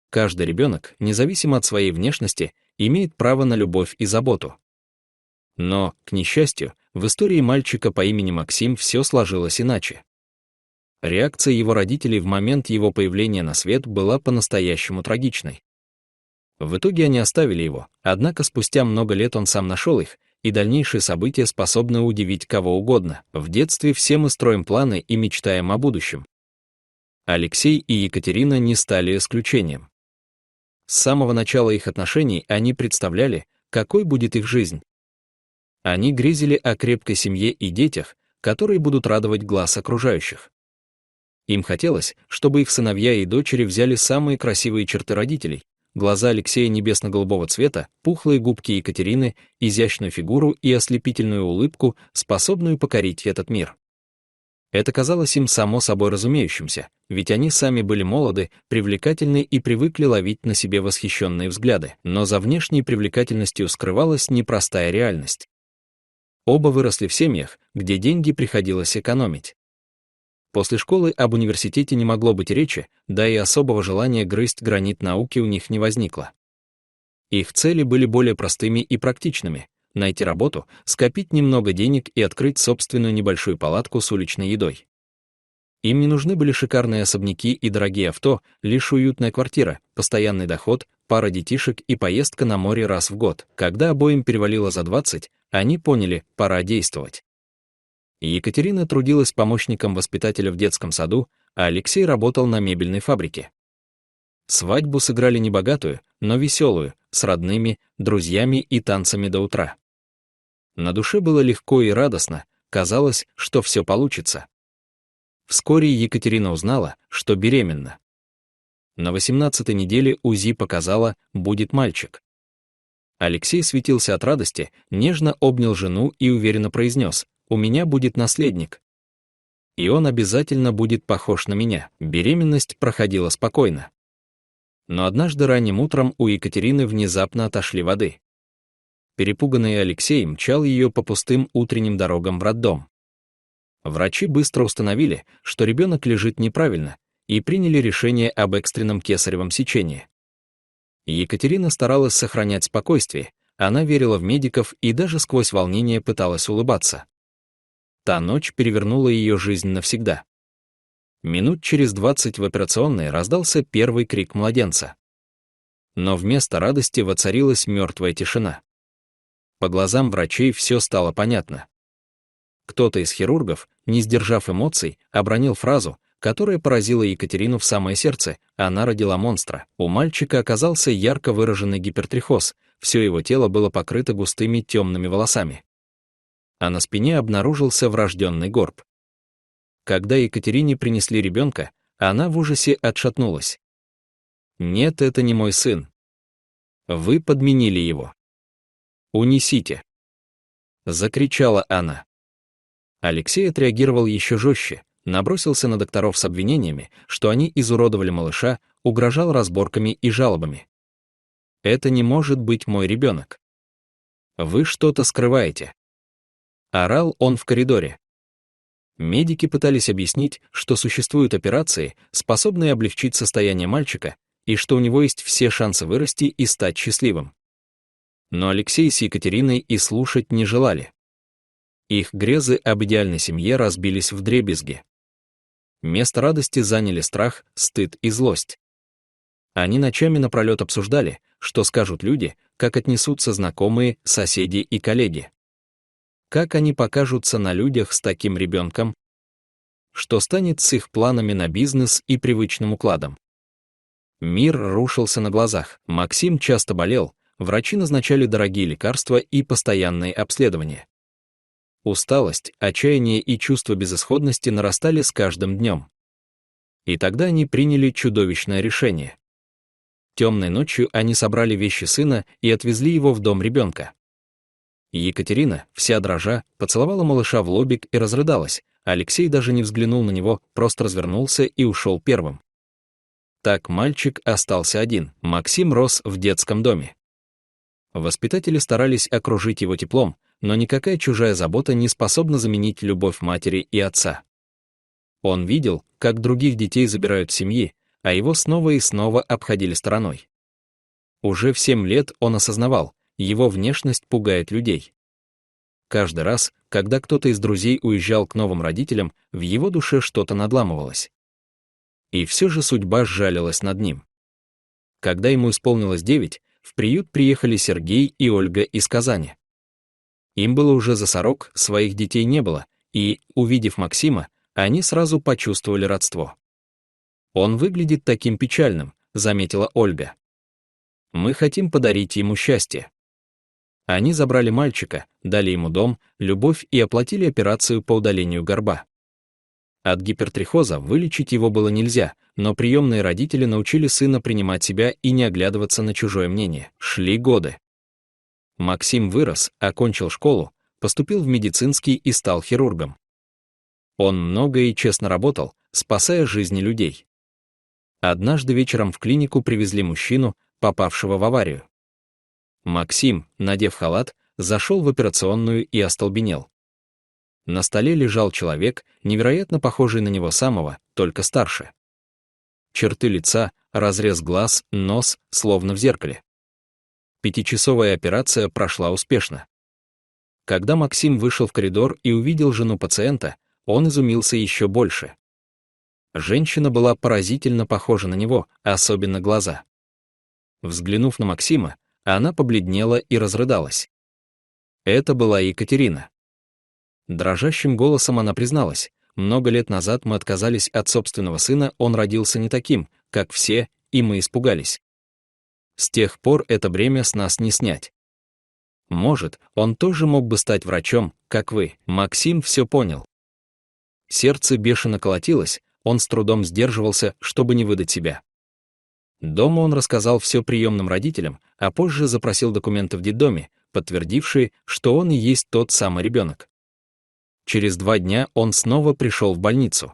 Каждый ребенок, независимо от своей внешности, имеет право на любовь и заботу. Но, к несчастью, в истории мальчика по имени Максим все сложилось иначе. Реакция его родителей в момент его появления на свет была по-настоящему трагичной. В итоге они оставили его, однако спустя много лет он сам нашел их, и дальнейшие события способны удивить кого угодно. В детстве все мы строим планы и мечтаем о будущем. Алексей и Екатерина не стали исключением. С самого начала их отношений они представляли, какой будет их жизнь. Они грезили о крепкой семье и детях, которые будут радовать глаз окружающих. Им хотелось, чтобы их сыновья и дочери взяли самые красивые черты родителей: глаза Алексея небесно-голубого цвета, пухлые губки Екатерины, изящную фигуру и ослепительную улыбку, способную покорить этот мир. Это казалось им само собой разумеющимся, ведь они сами были молоды, привлекательны и привыкли ловить на себе восхищенные взгляды, но за внешней привлекательностью скрывалась непростая реальность. Оба выросли в семьях, где деньги приходилось экономить. После школы об университете не могло быть речи, да и особого желания грызть гранит науки у них не возникло. Их цели были более простыми и практичными: найти работу, скопить немного денег и открыть собственную небольшую палатку с уличной едой. Им не нужны были шикарные особняки и дорогие авто, лишь уютная квартира, постоянный доход, пара детишек и поездка на море раз в год. Когда обоим перевалило за 20, они поняли: пора действовать. Екатерина трудилась помощником воспитателя в детском саду, а Алексей работал на мебельной фабрике. Свадьбу сыграли небогатую, но веселую, с родными, друзьями и танцами до утра. На душе было легко и радостно, казалось, что все получится. Вскоре Екатерина узнала, что беременна. На 18-й неделе УЗИ показала: будет мальчик. Алексей светился от радости, нежно обнял жену и уверенно произнес: «У меня будет наследник. И он обязательно будет похож на меня». Беременность проходила спокойно. Но однажды ранним утром у Екатерины внезапно отошли воды. Перепуганный Алексей мчал ее по пустым утренним дорогам в роддом. Врачи быстро установили, что ребенок лежит неправильно, и приняли решение об экстренном кесаревом сечении. Екатерина старалась сохранять спокойствие, она верила в медиков и даже сквозь волнение пыталась улыбаться. Та ночь перевернула ее жизнь навсегда. Минут через 20 в операционной раздался первый крик младенца. Но вместо радости воцарилась мертвая тишина. По глазам врачей все стало понятно. Кто-то из хирургов, не сдержав эмоций, обронил фразу, которая поразила Екатерину в самое сердце: она родила монстра. У мальчика оказался ярко выраженный гипертрофоз, все его тело было покрыто густыми темными волосами. А на спине обнаружился врожденный горб. Когда Екатерине принесли ребенка, она в ужасе отшатнулась. «Нет, это не мой сын. Вы подменили его. Унесите!» Закричала она. Алексей отреагировал еще жестче, набросился на докторов с обвинениями, что они изуродовали малыша, угрожал разборками и жалобами. «Это не может быть мой ребенок. Вы что-то скрываете!» Орал он в коридоре. Медики пытались объяснить, что существуют операции, способные облегчить состояние мальчика, и что у него есть все шансы вырасти и стать счастливым. Но Алексей с Екатериной и слушать не желали. Их грезы об идеальной семье разбились вдребезги. Место радости заняли страх, стыд и злость. Они ночами напролет обсуждали, что скажут люди, как отнесутся знакомые, соседи и коллеги. Как они покажутся на людях с таким ребенком? Что станет с их планами на бизнес и привычным укладом? Мир рушился на глазах, Максим часто болел, врачи назначали дорогие лекарства и постоянные обследования. Усталость, отчаяние и чувство безысходности нарастали с каждым днем. И тогда они приняли чудовищное решение. Темной ночью они собрали вещи сына и отвезли его в дом ребенка. Екатерина, вся дрожа, поцеловала малыша в лобик и разрыдалась. Алексей даже не взглянул на него, просто развернулся и ушел первым. Так мальчик остался один. Максим рос в детском доме. Воспитатели старались окружить его теплом, но никакая чужая забота не способна заменить любовь матери и отца. Он видел, как других детей забирают в семьи, а его снова и снова обходили стороной. Уже в 7 лет он осознавал, его внешность пугает людей. Каждый раз, когда кто-то из друзей уезжал к новым родителям, в его душе что-то надламывалось. И все же судьба сжалилась над ним. Когда ему исполнилось 9, в приют приехали Сергей и Ольга из Казани. Им было уже за 40, своих детей не было, и, увидев Максима, они сразу почувствовали родство. «Он выглядит таким печальным», — заметила Ольга. «Мы хотим подарить ему счастье». Они забрали мальчика, дали ему дом, любовь и оплатили операцию по удалению горба. От гипертрихоза вылечить его было нельзя, но приемные родители научили сына принимать себя и не оглядываться на чужое мнение. Шли годы. Максим вырос, окончил школу, поступил в медицинский и стал хирургом. Он много и честно работал, спасая жизни людей. Однажды вечером в клинику привезли мужчину, попавшего в аварию. Максим, надев халат, зашел в операционную и остолбенел. На столе лежал человек, невероятно похожий на него самого, только старше. Черты лица, разрез глаз, нос, словно в зеркале. 5-часовая операция прошла успешно. Когда Максим вышел в коридор и увидел жену пациента, он изумился еще больше. Женщина была поразительно похожа на него, особенно глаза. Взглянув на Максима, она побледнела и разрыдалась. Это была Екатерина. Дрожащим голосом она призналась: много лет назад мы отказались от собственного сына, он родился не таким, как все, и мы испугались. С тех пор это бремя с нас не снять. Может, он тоже мог бы стать врачом, как вы. Максим все понял. Сердце бешено колотилось, он с трудом сдерживался, чтобы не выдать себя. Дома он рассказал все приемным родителям, а позже запросил документы в детдоме, подтвердившие, что он и есть тот самый ребенок. Через 2 дня он снова пришел в больницу.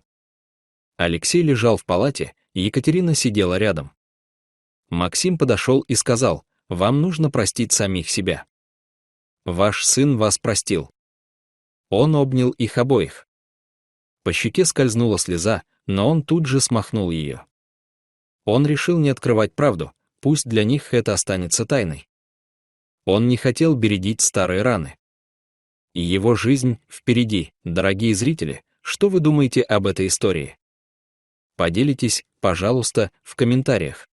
Алексей лежал в палате, и Екатерина сидела рядом. Максим подошел и сказал: «Вам нужно простить самих себя. Ваш сын вас простил». Он обнял их обоих. По щеке скользнула слеза, но он тут же смахнул ее. Он решил не открывать правду, пусть для них это останется тайной. Он не хотел бередить старые раны. И его жизнь впереди. Дорогие зрители, что вы думаете об этой истории? Поделитесь, пожалуйста, в комментариях.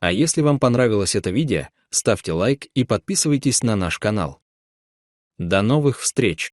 А если вам понравилось это видео, ставьте лайк и подписывайтесь на наш канал. До новых встреч!